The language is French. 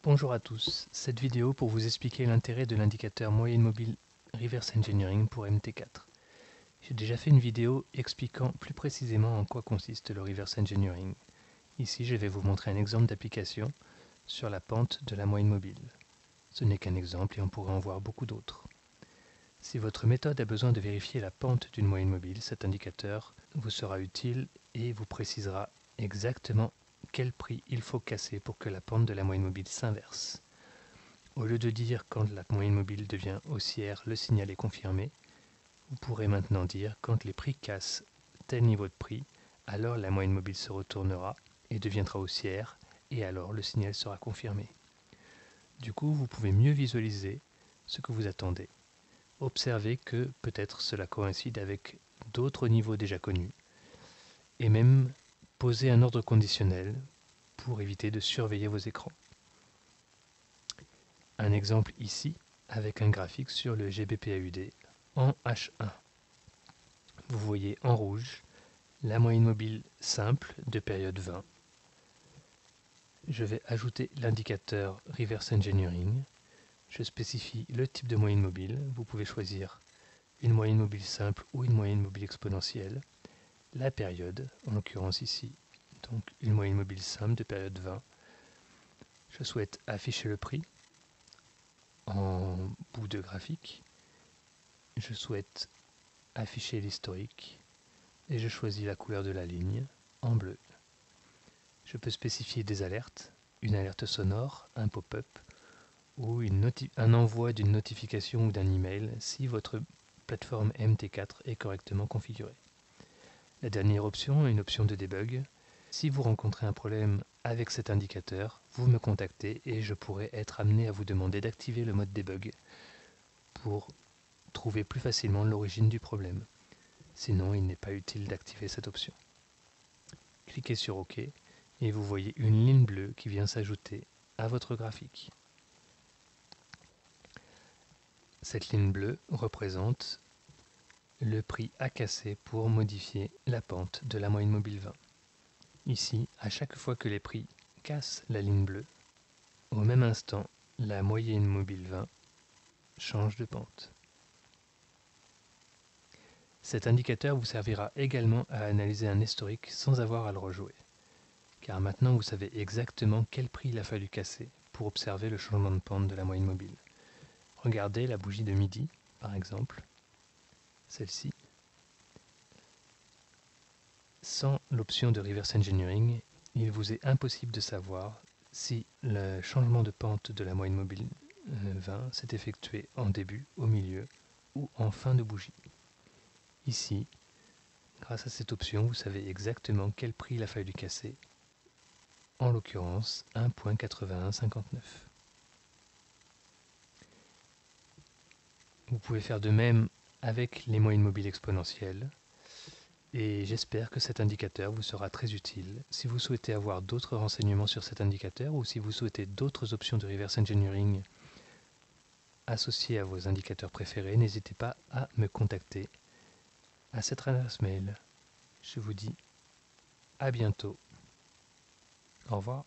Bonjour à tous, cette vidéo pour vous expliquer l'intérêt de l'indicateur moyenne mobile Reverse Engineering pour MT4. J'ai déjà fait une vidéo expliquant plus précisément en quoi consiste le Reverse Engineering. Ici je vais vous montrer un exemple d'application sur la pente de la moyenne mobile. Ce n'est qu'un exemple et on pourrait en voir beaucoup d'autres. Si votre méthode a besoin de vérifier la pente d'une moyenne mobile, cet indicateur vous sera utile et vous précisera exactement quel prix il faut casser pour que la pente de la moyenne mobile s'inverse. Au lieu de dire quand la moyenne mobile devient haussière, le signal est confirmé, vous pourrez maintenant dire quand les prix cassent tel niveau de prix, alors la moyenne mobile se retournera et deviendra haussière et alors le signal sera confirmé. Du coup, vous pouvez mieux visualiser ce que vous attendez. Observez que peut-être cela coïncide avec d'autres niveaux déjà connus et même poser un ordre conditionnel pour éviter de surveiller vos écrans. Un exemple ici avec un graphique sur le GBPAUD en H1. Vous voyez en rouge la moyenne mobile simple de période 20. Je vais ajouter l'indicateur Reverse Engineering. Je spécifie le type de moyenne mobile. Vous pouvez choisir une moyenne mobile simple ou une moyenne mobile exponentielle. La période, en l'occurrence ici, donc une moyenne mobile simple de période 20. Je souhaite afficher le prix en bout de graphique. Je souhaite afficher l'historique et je choisis la couleur de la ligne en bleu. Je peux spécifier des alertes, une alerte sonore, un pop-up ou un envoi d'une notification ou d'un email si votre plateforme MT4 est correctement configurée. La dernière option est une option de debug. Si vous rencontrez un problème avec cet indicateur, vous me contactez et je pourrai être amené à vous demander d'activer le mode debug pour trouver plus facilement l'origine du problème. Sinon, il n'est pas utile d'activer cette option. Cliquez sur OK et vous voyez une ligne bleue qui vient s'ajouter à votre graphique. Cette ligne bleue représente le prix à casser pour modifier la pente de la moyenne mobile 20. Ici, à chaque fois que les prix cassent la ligne bleue, au même instant, la moyenne mobile 20 change de pente. Cet indicateur vous servira également à analyser un historique sans avoir à le rejouer, car maintenant vous savez exactement quel prix il a fallu casser pour observer le changement de pente de la moyenne mobile. Regardez la bougie de midi, par exemple, celle-ci. Sans l'option de Reverse Engineering, il vous est impossible de savoir si le changement de pente de la moyenne mobile 20 s'est effectué en début, au milieu ou en fin de bougie. Ici, grâce à cette option, vous savez exactement quel prix il a fallu casser, en l'occurrence 1.8159. Vous pouvez faire de même avec les moyennes mobiles exponentielles. Et j'espère que cet indicateur vous sera très utile. Si vous souhaitez avoir d'autres renseignements sur cet indicateur ou si vous souhaitez d'autres options de reverse engineering associées à vos indicateurs préférés, n'hésitez pas à me contacter à cette adresse mail. Je vous dis à bientôt. Au revoir.